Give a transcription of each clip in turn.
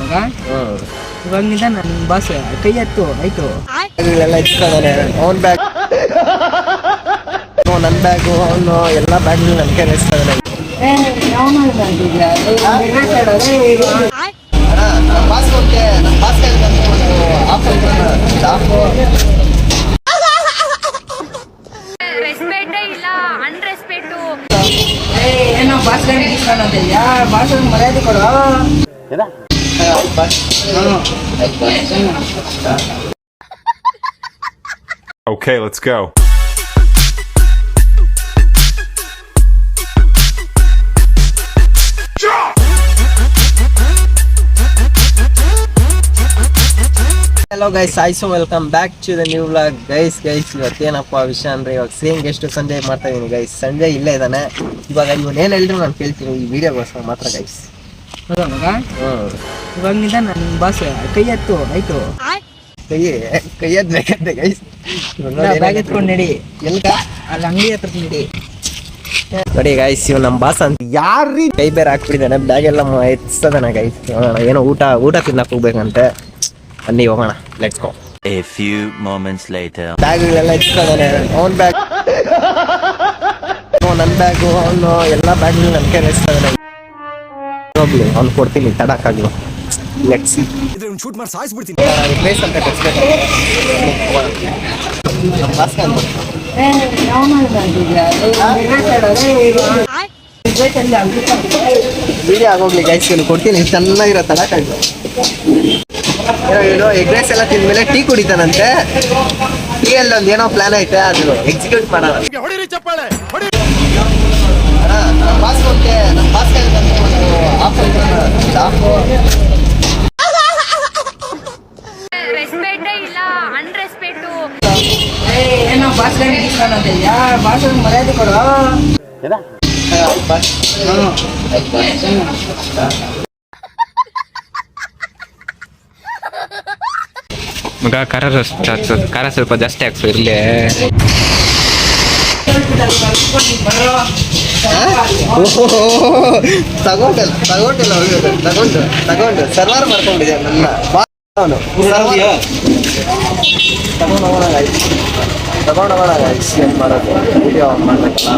ಇವಾಗ ನಿಧಾನ ನಿನ್ ಬಾಸ್ ಕೈ ಎತ್ತು ಆಯ್ತು. ಅವನ್ ಬ್ಯಾಗ್ ನನ್ನ ಬ್ಯಾಗು ಅವನು ಎಲ್ಲ ಬ್ಯಾಗ್ ನನ್ನ ಕೈ ಇಸ್ತಾನೆ. ಏನೋ ಬಾಸ್ ಗಾಡಿ ಬಾಸ್ ಮರ್ಯಾದೆ ಕೊಡು. Okay, let's go. Hello guys, so welcome back to the new vlog. Guys ಇವತ್ತೇನಪ್ಪ ವಿಷಯ ಅಂದ್ರೆ ಇವಾಗ ಸೇಮ್ ಗೆಸ್ಟ್ ಸಂಜೆ ಮಾಡ್ತಾ ಇದೀನಿ ಗೈಸ್. ಸಂಜೆ ಇಲ್ಲೇ ಇದ್ದಾನೆ. ಇವಾಗ ಇವನು ಏನು ಹೇಳಿದ್ರು ನಾನು ಕೇಳ್ತೀನಿ ಈ ವಿಡಿಯೋಗೋಸ್ಕರ ಮಾತ್ರ ಗೈಸ್. ಇವಾಗ ನಿಧಾನ ನಿನ್ ಬಾಸ್ ಕೈ ಎತ್ತು ಆಯ್ತು. ಕೈ ಎತ್ತಬೇಕಂತೆ ಗೈಸ್. ಬ್ಯಾಗ್ ಎತ್ಕೊಂಡು ನಡಿ. ಎಲ್ಕ ಅಲ್ಲಿ ಅಂಗಡಿ ಹತ್ರ ನಡಿ. ನೋಡಿ ಗೈಸ್ ಇವ್ ನಮ್ಮ ಬಾಸ್ ಅಂತ ಯಾರೀ ಕೈ ಬೇರೆ ಹಾಕ್ಬಿಟ್ಟಿದ್ದಾನೆ. ಬ್ಯಾಗ್ ಎಲ್ಲ ಎತ್ಸದಾನೆ ಗೈಸ್. ಏನೋ ಊಟ ತಿನ್ನಕ್ ಹೋಗ್ಬೇಕಂತೆ. ಬನ್ನಿ ಹೋಗೋಣ, let's go. A few moments later. ಬ್ಯಾಗ್ಗಳೆಲ್ಲ ಇಟ್ಕೊಂಡಿದ್ದಾನೆ. ಅವನ ಬ್ಯಾಗ್ ನನ್ನ ಬ್ಯಾಗು ಅವನು ಎಲ್ಲ ಬ್ಯಾಗ್ ನನ್ನ ಕೈ ಇಸ್ತಾನೆ. ಹೋಗ್ಲಿ ಅವ್ನು ಕೊಡ್ತೀನಿ ತಡಕ್ಕಾಗ್ಲು. ಲೆಟ್ಸ್ ಶೂಟ್ ಮಾಡಿ ಸಾಯಿಸ್ಬಿಡ್ತೀನಿ. ಪ್ಲೇಸ್ ಅಂತ ಕಟ್ಸ್ಬೇಕು. Video ಆಗೋಗ್ಲಿ guys. ಇವನು ಕೊಡ್ತೀನಿ ಚೆನ್ನಾಗಿರೋ ತಡಕ್ಕಾಗ್ಲು. ಏನೋ ಎಗ್ ರೈಸ್ ಎಲ್ಲ ತಿಂದ್ಮೇಲೆ ಟೀ ಕುಡಿತಾನಂತೆ. ಟೀ ಅಲ್ಲಿ ಒಂದು ಏನೋ ಪ್ಲಾನ್ ಐತೆ, ಅದು ಎಕ್ಸಿಕ್ಯೂಟ್ ಮಾಡೋಣ. ಏನೋ ಬಾಸ್ ಗಾಡಿ ಬಾಸ್ ಮರ್ಯಾದೆ ಕೊಡು. ಮಗ ಖಾರ ಸ್ವಲ್ಪ ಜಾಸ್ತಿ ಹಾಕ್ಸು ಇರ್ಲಿ. ತಗೊಂಡು ಸರ್ವಾರ್ ಮಾಡ್ಕೊಂಡಿದ್ದೆ ನನ್ನ ತಗೊಂಡೋಗೋಣ ಏನು ಮಾಡೋದು. ವಿಡಿಯೋ ಮಾಡ್ಬೇಕಲ್ಲ.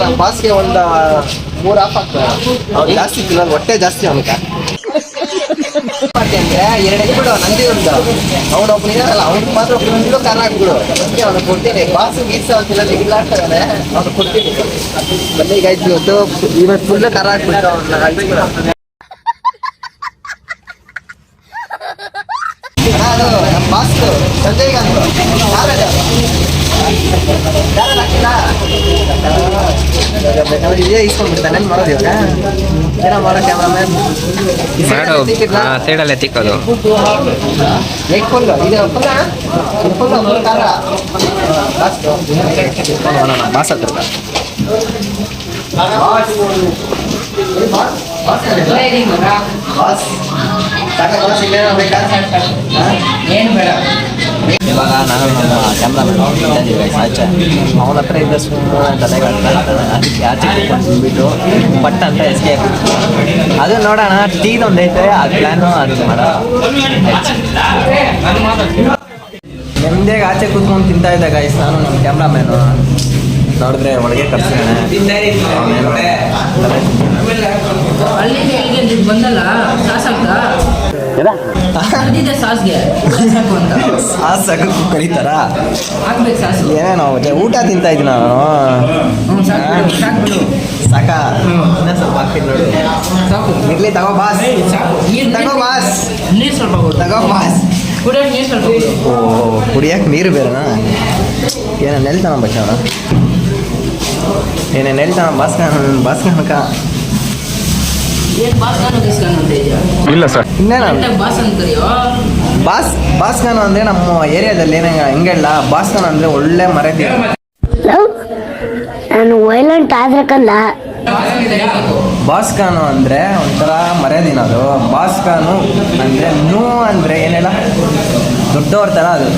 ನಮ್ಮ ಬಾಸ್ಗೆ ಒಂದು 3 ಆಫ್ ಆಗ್ತದೆ. ಅವ್ನು ಜಾಸ್ತಿ ತಿನ್ನೋದು, ಹೊಟ್ಟೆ ಜಾಸ್ತಿ ಅವನಿಗೆ. ಅಂದ್ರೆ 2 ಎತ್ಬಿಡು ನಂದಿ ಒಂದು. ಅವ್ನು ಒಬ್ಬ ಇದಾರಲ್ಲ ಅವ್ನಿಗೆ ಮಾತ್ರ ಫುಲ್ಲು ಖಾರ ಹಾಕ್ಬಿಡು. ಅದಕ್ಕೆ ಅವ್ನು ಕೊಡ್ತೀನಿ. ಬಾಸು ಗೀಸ ಅವತ್ತಿಲ್ಲ ಗಿಲ್ಲಾಡ್ತಾನೆ, ಅವ್ನು ಕೊಡ್ತೀನಿ. ಬನ್ನಿ ಗೈಸ್, ಇವತ್ತು ಫುಲ್ಲು ಖಾರ ಹಾಕ್ಬಿಟ್ಟು ಅವ್ನ ಅದು ನಮ್ಮ ಬಾಸ್ದು ಸಂಜೆಗೆ ಅಂದ್ರು ಇದೇ ಇಸ್ಕೊಂಡ್ಬಿಡ್ತಾನೆ. ಏನು ಮಾಡೋದು ಇವಾಗ? ಏನೋ ಮಾಡೋ ಕ್ಯಾಮ್ರಾಮನ್ ಸೈಡಲ್ಲೇ ತಿಕ್ಕೋದು. ಫುಲ್ಲು ಇದು ಫುಲ್ಲು ಖಾರ ಬಾಸ್ ಹತ್ರ ಏನು ಬೇಡ. ಇವಾಗ ನಾನು ನಮ್ಮ ಕ್ಯಾಮ್ರಾಮನ್ ಆಚೆ ಅವನ ಹತ್ರ ಇದ್ದ ಅದಕ್ಕೆ ಆಚೆ ಬಿಟ್ಟು ಪಟ್ಟ ಅಂತ ಎಸ್ಕೆ ಅದು ನೋಡೋಣ. ಟೀದೊಂದು ಐತೆ, ಅದು ಪ್ಲ್ಯಾನು ಅದು ಮಾಡೋಣ. ನೆಮ್ಮದಿಯಾಗಿ ಆಚೆ ಕೂತ್ಕೊಂಡು ತಿಂತಾ ಇದ್ದ ಗೈಸ್. ನಾನು ನಮ್ಮ ಕ್ಯಾಮ್ರಾಮ್ಯಾನು ನೋಡಿದ್ರೆ ಒಳಗೆ ಕರ್ಸಿದ್ದಾನೆ. ಅಲ್ಲಿ ಬಂದಲ್ಲ ಸಾಸ್ ಆಗ್ತಾ ಸಾಸ್ಗೆ ಸಾಸ್ ಹಾಕಕ್ಕೂ ಕರೀತಾರ. ಹಾಕ್ಬೇಕು ಸಾಸು. ಏನೇನೋ ಊಟ ತಿಂತಾ ಇದ್ದೀನಿ ನಾನು. ಸಾಕಾ? ಇನ್ನೂ ಸ್ವಲ್ಪ ಹಾಕ್ತೀನಿ ನೋಡು. ಸಾಕು ಇರ್ಲಿ, ತಗೋ ಬಾಸ್. ತಗೋ ಬಾಸ್, ನೀರು ಸ್ವಲ್ಪ ತಗೋ ಬಾಸ್. ಕುಡಿಯೋಕೆ ನೀರು ಸ್ವಲ್ಪ. ಓ, ಕುಡಿಯಕ್ಕೆ ನೀರು ಬೇರೆನಾ? ಏನೇನು ಹೇಳ್ತಾನ ಬಚ್ಚವನ? ಏನೇನು ಹೇಳ್ತಾನ ಬಾಸ್ಕನಕ? ಇಲ್ಲ ಸರ್, ಇನ್ನೇನ ಬಾಸ್ ಅಂತ ಕರಿಯೋ. ಬಾಸ್ಕನ ಅಂದರೆ ನಮ್ಮ ಏರಿಯಾದಲ್ಲಿ ಹೆಂಗೆಲ್ಲ ಬಾಸ್ಕನ ಅಂದರೆ ಒಳ್ಳೆ ಮರ್ಯಾದೆ. ನಾನು ವೈಲೆಂಟ್ ಆದ್ರೆ ಕಲ್ಲ. ಬಾಸ್ಕಾನು ಅಂದರೆ ಒಂಥರ ಮರ್ಯಾದಿನ ಅದು. ಬಾಸ್ಕಾನು ಅಂದರೆ ನೂ ಅಂದರೆ ಏನೆಲ್ಲ ದೊಡ್ಡವ್ರ ಥರ ಅದು.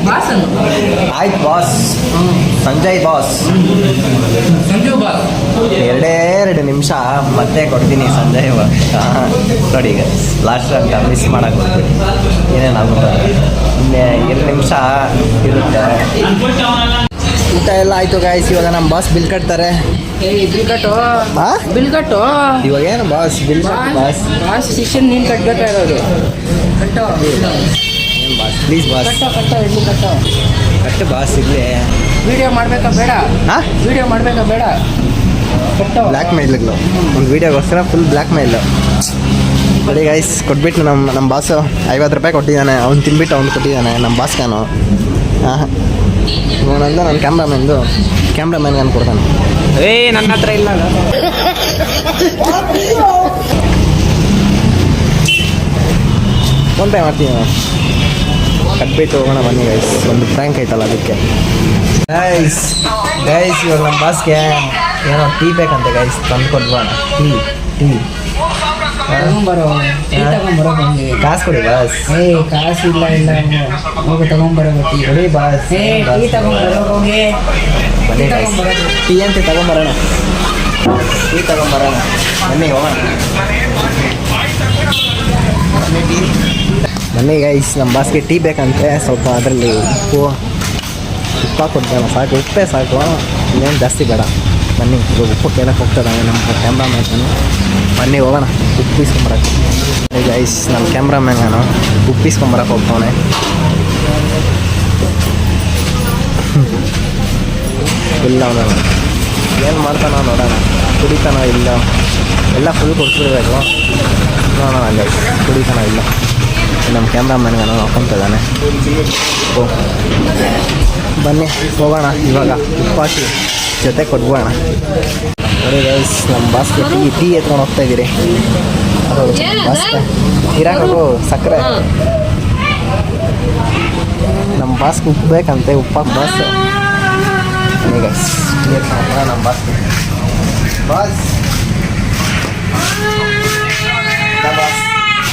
ಬಾಸ್ ಆಯ್ತು ಬಾಸ್. ಸಂಜಯ್ ಬಾಸ್. ನಿಮಿಷ ಮತ್ತೆ ಕೊಡ್ತೀನಿ ಸಂಜೆ ನೋಡಿ ಈಗ ಲಾಸ್ಟ್ ಅಂತ ಮಿಸ್ ಮಾಡೋಕೆ ಹೋಗ್ತೀನಿ ಏನೇನಾಗುತ್ತೆ ಇನ್ನೇ 2 ನಿಮಿಷ ಇರುತ್ತೆ. ಊಟ ಎಲ್ಲ ಆಯಿತು ಗಾಯ್ಸ್. ಇವಾಗ ನಮ್ಮ ಬಾಸ್ ಬಿಲ್ ಕಟ್ತಾರೆ. ಬಿಲ್ ಕಟ್ಟು ಹಾ ಬಿಲ್ ಕಟ್ಟು. ಇವಾಗ ಏನು ಬಾಸ್ ಬಿಲ್ ಬಾಸ್ ಬಾಸ್ ಶಿಷ್ಯನ್ ನೀನು ಕಟ್ಬೇಕಾಗಿರೋದು. ಕಟ್ಟು ಏನು ಬಾಸ್ ಪ್ಲೀಸ್ ಬಾಸ್ ಕಟ್ಟು ಎಲ್ಲಿ ಕಟ್ಟು. ಕಟ್ಟು ಬಾಸ್ ಇಲ್ಲೇ ವಿಡಿಯೋ ಮಾಡಬೇಕಾ ಬೇಡ? ಹಾಂ ವಿಡಿಯೋ ಮಾಡಬೇಕಾ ಬೇಡ? ಕಟ್ಟು. ಬ್ಲ್ಯಾಕ್ ಮೇಲ್ಗಳು ಒಂದು ವೀಡಿಯೋಗೋಸ್ಕರ ಫುಲ್ ಬ್ಲ್ಯಾಕ್ ಮೇಲು. ನೋಡಿ ಗೈಸ್ ಕೊಟ್ಬಿಟ್ಟು ನಮ್ಮ ಬಾಸು 50 ರೂಪಾಯಿ ಕೊಟ್ಟಿದ್ದಾನೆ. ಅವ್ನು ತಿನ್ಬಿಟ್ಟು ಅವ್ನು ಕೊಟ್ಟಿದ್ದಾನೆ ನಮ್ಮ ಬಾಸ್ಗಾನು. ಹಾಂ ಇವನಂದು ನನ್ನ ಕ್ಯಾಮ್ರಾಮ್ಯಾನ್ಗೆ ನಾನು ಕೊಡ್ತಾನೆ. ನನ್ನ ಹತ್ರ ಇಲ್ಲ. ಫೋನ್ಪೇ ಮಾಡ್ತೀನಿ ಕಟ್ಬಿಟ್ಟು ಹೋಗೋಣ ಬನ್ನಿ ಗೈಸ್. ಒಂದು ಪ್ರ್ಯಾಂಕ್ ಐತಲ್ಲ ಅದಕ್ಕೆ. ಗೈಸ್ ಇವಾಗ ನಮ್ಮ ಬಾಸ್ಗೆ ಏನೋ ಟೀ ಬೇಕಂತೆ ಗೈಸ್, ತಂದು ಕೊಡ್ಬೋಣ. ಟೀ ತಗೊಂಬರೋ ಟೀ ತಗೊಂಬರೋ ಬಂದಿ. ಕಾಸು ಕೊಡಿ ಬಾಸ್. ಕಾಸು ಇಲ್ಲ ಹೋಗಿ ತಗೊಂಬರೋ ಟೀ. ಕೊಡಿ ಬಾಸ್. ಟೀ ತಗೊಂಬರೋ ಹೋಗಿ. ಬನ್ನಿ ಗೈಸ್ ಟೀ ಅಂತ ತಗೊಂಬರೋಣ. ಬನ್ನಿ ಹೋಗೋಣ. ಬನ್ನಿ ಗೈಸ್ ನಮ್ಮ ಬಾಸ್ಗೆ ಟೀ ಬೇಕಂತೆ. ಸ್ವಲ್ಪ ಅದರಲ್ಲಿ ಉಪ್ಪು ಕೊಡ್ತಾನೆ. ಸಾಕು, ಉಪ್ಪೇ ಸಾಕು, ಇನ್ನೇನು ಜಾಸ್ತಿ ಬೇಡ. ಬನ್ನಿ ಇವಾಗ ಉಪ್ಪು ಕೇಳಕ್ಕೆ ಹೋಗ್ತದೆ ನಮ್ಮ ಕ್ಯಾಮ್ರಾಮ್ಯಾನು. ಬನ್ನಿ ಹೋಗೋಣ ಉಪ್ಪು ಇಸ್ಕೊಂಬರಕ್ಕೆ. ಗೈಸ್ ನಮ್ಮ ಕ್ಯಾಮ್ರಾಮ್ಯಾನ್ ನಾನು ಉಪ್ಪು ಇಸ್ಕೊಂಬರಕ್ಕೆ ಹೋಗ್ತಾನೆ. ಇಲ್ಲ ಅವನು ಏನು ಮಾಡ್ತಾನೋ ನೋಡೋಣ. ಕುಡಿತಾನೋ ಇಲ್ಲ, ಎಲ್ಲ ಫುಲ್ ಕೊಡ್ಸ್ಬಿಡ್ಬೇಕು. ನೋಡೋಣ ಗೈಸ್ ಕುಡಿತಾನೋ ಇಲ್ಲ. ನಮ್ಮ ಕ್ಯಾಮ್ರಾಮ್ಯಾನ್ಗೆ ನಾನು ಹಾಕ್ಕೊಂತಿದ್ದಾನೆ. ಬನ್ನಿ ಹೋಗೋಣ ಇವಾಗ ಉಪ್ಪು ಹಾಕಿ ಜೊತೆ ಕೊಟ್ಬೋಣ. ನೋಡಿ ಗೈಸ್ ನಮ್ಮ ಬಾಸ್ಗೆ ಟೀ ಎತ್ಕೊಂಡು ಹೋಗ್ತಾ ಇದ್ದೀರಿ. ಅದು ಬಾಸ್ಗೆ ಇರಾಕೋ ಸಕ್ಕರೆ. ನಮ್ಮ ಬಾಸ್ಗೆ ಉಪ್ಪು ಬೇಕಂತೆ, ಉಪ್ಪಾಕಿ ಬಾಸ್. ಬನ್ನಿ ಗೈಸ್ ಟೀ ಎತ್ಕೊಂಡು ಹೋಗೋಣ ನಮ್ಮ ಬಾಸ್ಗೆ. ಬಾಸ್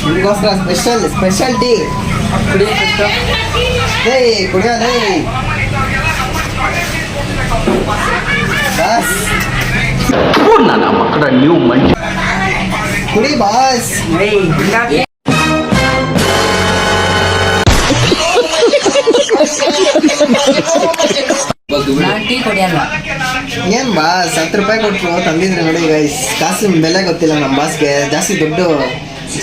ನಿಮಗೋಸ್ಕರ ಸ್ಪೆಷಲ್ ಟೀ ಕುಡಿಯೋದೇ ಬಾಸ್. ನನ್ನ ಮಕ್ಕಳ ನೀವು ಮಂಚ ಕುಡಿ ಬಾಸ್. ನಾನು ಟೀ ಕುಡಿಯಲ್ಲ. ಏನ್ ಬಾಸ್ 10 ರೂಪಾಯಿ ಕೊಟ್ಟು ತಂದಿದ್ರೆ ನೋಡಿ ಗೈಸ್. ಕಾಸಿನ ಬೆಲೆ ಗೊತ್ತಿಲ್ಲ ನಮ್ಮ ಬಾಸ್ಗೆ. ಜಾಸ್ತಿ ದುಡ್ಡು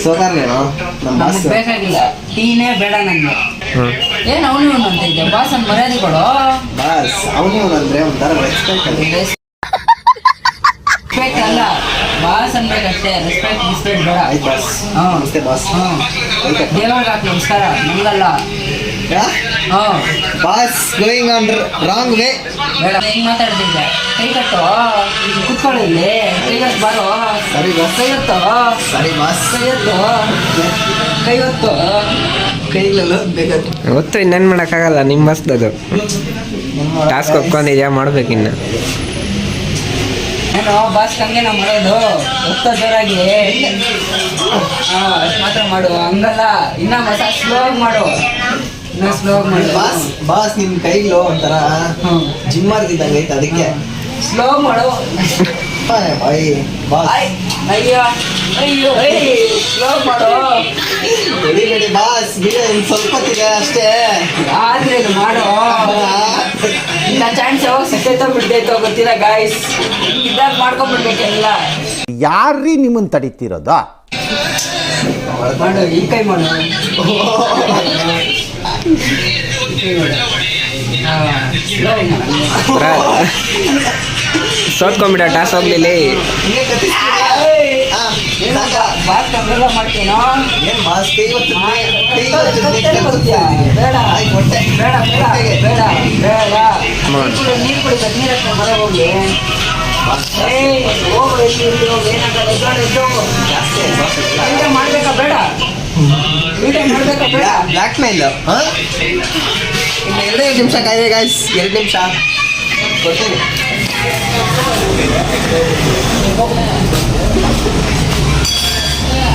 ಸೋಕಾರ್ನೇನು ನಮ್ಮ ಬಾಸ್. ನಮ್ಗೆ ಬೇಕಾಗಿಲ್ಲ ಟೀನೇ ಬೇಡ ನನಗೆ. ಏನು ಅವನು ಅಂತ ಇದ್ದೆ ಬಾಸ್ ಅಂತ ಮರ್ಯಾದೆ ಕೊಡು. ಬಾಸ್ ಅವನು ಅಂದ್ರೆ ಒಂಥರ ರೆಸ್ಪೆಕ್ಟ್ ಅಲ್ಲ ಬಾಸ್ ಅನ್ಬೇಕಷ್ಟೇ. ರೆಸ್ಪೆಕ್ಟ್ ಬೇಡ. ಆಯ್ತು ಬಾಸ್. ನಮಸ್ತೆ ಬಾಸ್. ದೇವ್ರಿಗೆ ಹಾಕಿ ನಮಸ್ಕಾರ ನಂಗಲ್ಲ. Boss going on wrong way. ಬೇಡ ಹೆಂಗ್ ಮಾತಾಡ್ತಿದ್ದೆ. ಕೈ ಕಟ್ಟು ಕುತ್ಕೊಳ್ಳಿ ಇಲ್ಲಿ. ಕೈ ಕಟ್ಟು ಬಾರೋ. ಸರಿ ಬಾಸ್. ಕೈ ಹೊತ್ತು. ಸರಿ ಬಾಸ್. ಕೈ ಹೊತ್ತು. ಕೈಲೆಲ್ಲ ಬೇಕಾದ್ರೆ ಗೊತ್ತು ಇನ್ನೇನು ಮಾಡೋಕ್ಕಾಗಲ್ಲ. ನಿಮ್ಮ ಬಸ್ದದು ಟಾಸ್ಕ್ ಒಪ್ಕೊಂಡಿದ್ಯಾ ಮಾಡ್ಬೇಕಿನ್ನು. ಏನೋ ಬಾಸ್ ಹಂಗೆ ನಾವು ಮಾಡೋದು. ಹೊತ್ತ ಜೋರಾಗಿ ಅಷ್ಟು ಮಾತ್ರ ಮಾಡು. ಹಂಗಲ್ಲ ಇನ್ನ ಮಸಾಜ್ ಸ್ಲೋ ಆಗಿ ಮಾಡು. ಇನ್ನ ಸ್ಲೋ ಆಗಿ ಮಾಡು ಬಾಸ್. ನಿಮ್ ಕೈಲು ಒಂಥರ ಜಿಮ್ ಮಾಡ್ತಿದ್ದಂಗೆ ಐತೆ ಅದಕ್ಕೆ ಸ್ಲೋ ಮಾಡು. ಬಾಸ್ ಅಯ್ಯೋ ಸ್ಲೋ ಮಾಡು. ಹೊಡಿಬೇಡಿ ಬಾಸ್. ವಿಡಿಯೋ ಇನ್ನು ಸ್ವಲ್ಪ ಹೊತ್ತಿದೆ ಅಷ್ಟೇ. ಆದ್ರೆ ಇದು ಮಾಡು. ಇನ್ನ ಚಾನ್ಸ್ ಯಾವಾಗ ಸಿಗ್ತೈತೋ ಬಿಡ್ತೈತೋ ಗೊತ್ತಿಲ್ಲ ಗಾಯ್ಸ್. ಇದಾಗ ಮಾಡ್ಕೊಂಡ್ಬಿಡ್ಬೇಕೆಲ್ಲ. ಯಾರ್ರೀ ನಿಮ್ಮನ್ನು ತಡೀತಿರೋದು? ಮಾಡು ಈ ಕೈ ಮಾಡು. ಸೋತ್ಕೊಂಡ್ಬಿಡ ಟಾಸ್ ಹೋಗ್ಲಿಲ್ಲ. ಬಾಸ್ ಕಮ್ಮೆಲ್ಲ ಮಾಡ್ತೀನೋ. ಏನ್ ಬಾಸ್ ಕೈ ಹೊತ್ತು ಬೇಡ ಬೇಡ ಬೇಡ ಬೇಡ. ನೀರು ಕುಡಿಬೇಕು. ನೀರು ಹತ್ರ ಮರ ಹೋಗಿ. ಹೋಗು ಎಲ್ಲಿ ಹೋಗಿ. ಏನಾಗಲ್ಲ ಮಾಡ್ಬೇಕಾ ಬೇಡ? ವಿಡಿಯೋ ಮಾಡ್ಬೇಕಾ ಬೇಡ? ಬ್ಲ್ಯಾಕ್ ಮೇಲ್. ಇನ್ನು 2 ನಿಮಿಷ ಕಾಯಿದೆ ಗಾಯ್ಸ್. 2 ನಿಮಿಷ ಕೊಡ್ತೀನಿ.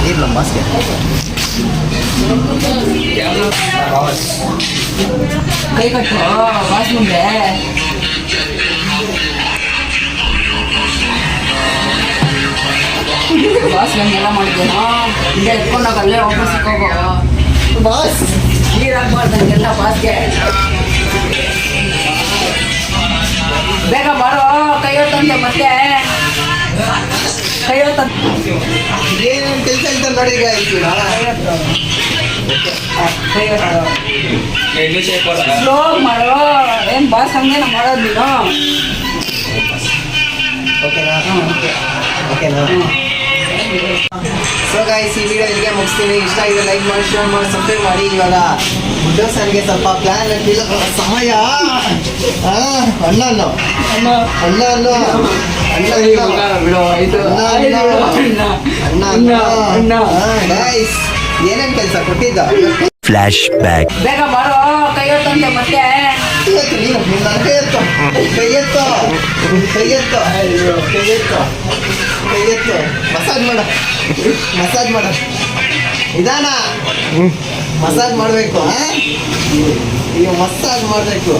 ನೀರು ನಮ್ಮ ಬಾಸ್ಗೆ. ಕೈ ಕಟ್ಟು ಬಾಸ್ ಮುಂದೆ. ಬಾಸ್ ಹಂಗೆಲ್ಲ ಮಾಡಿದ್ದೇನೋ ಹಿಂಗೆ ಎತ್ಕೊಂಡೋಗಿ ಅಲ್ಲೇ ವಾಪಸ್ ಹೋಗೋ ಬಾಸ್ ನೀರು ಹಾಕ್ಬಾರ್ದು ಹಂಗೆಲ್ಲ ಬಾಸ್ಗೆ ಬೇಗ ಬಾರೋ ಕೈ ಹೊತ್ತಂತೆ ಮತ್ತೆ ಕೈ ಹೊತ್ತ ಏನೇನು ಕೆಲಸ ಅಂತ ನೋಡಿ ಸ್ಲೋ ಮಾಡೋ ಏನು ಬಾಸ್ ಹಂಗೇನ ಮಾಡೋದು ನೀನು ಓಕೆನಾ ಓಕೆನಾ ಸೊ ಗಾಯ್ಸ್ ಈ ವಿಡಿಯೋ ಇಲ್ಲಿಗೆ ಮುಗಿಸ್ತೀನಿ. ಇಷ್ಟ ಆಗಿದೆ ಲೈಕ್ ಮಾಡಿ ಶೇರ್ ಮಾಡಿ ಸಬ್ಸ್ಕ್ರೈಬ್ ಮಾಡಿ. ಇವಾಗ ಉದ್ಯೋಗನಿಗೆ ಸ್ವಲ್ಪ ಪ್ಲಾನ್ ಇಲ್ಲ ಸಮಯ ಅಣ್ಣನು ಅಣ್ಣನು ಅಣ್ಣ ಗಾಯ್ಸ್ ಏನೇನು ಕೆಲಸ ಕೊಟ್ಟಿದ್ದ Flashback. ಬೇಗ ಬಾರೋ ಕೈ ಹೊತ್ತಂತೆ ಮತ್ತೆ ನೀನು ಕೈ ಎತ್ತು ಕೈ ಎತ್ತು ಕೈ ಎತ್ತು ಕೈ ಎತ್ತು ಕೈ ಎತ್ತು ಮಸಾಜ್ ಮಾಡ ಮಸಾಜ್ ಮಾಡ ನಿಧಾನ ಮಸಾಜ್ ಮಾಡಬೇಕು ಈಗ ಮಸಾಜ್ ಮಾಡಬೇಕು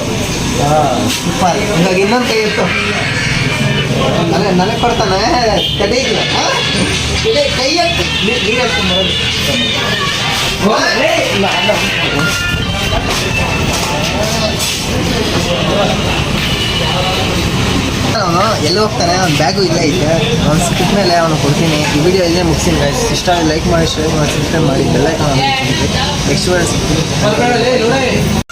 ಸೂಪರ್. ಇವಾಗ ಇನ್ನೊಂದು ಕೈ ಎತ್ತು ನನಗೆ ಕೊಡ್ತಾನೆ ತಡೆ ಇಲ್ಲ ಕೈ ಎತ್ತು ನೀರು ಎತ್ತು ಅವನು ಎಲ್ಲಿ ಹೋಗ್ತಾನೆ ಅವ್ನ ಬ್ಯಾಗು ಇಲ್ಲ ಐತೆ ಅವ್ನು ಸಿಕ್ಕಿದ ಮೇಲೆ ಅವನು ಕೊಡ್ತೀನಿ. ಈ ವಿಡಿಯೋ ಇಲ್ಲೇ ಮುಗಿಸ್ತೀನಿ ಗೈಸ್. ಇಷ್ಟ ಲೈಕ್ ಮಾಡಿ ಶೇರ್ ಮಾಡಿ ಸಬ್ಸ್ಕ್ರೈಬ್ ಮಾಡಿ ಬೆಲ್ ಐಕಾನ್ ನೆಕ್ಸ್ಟ್ ವಿಡಿಯೋ ಸಿಗ್ತೀನಿ.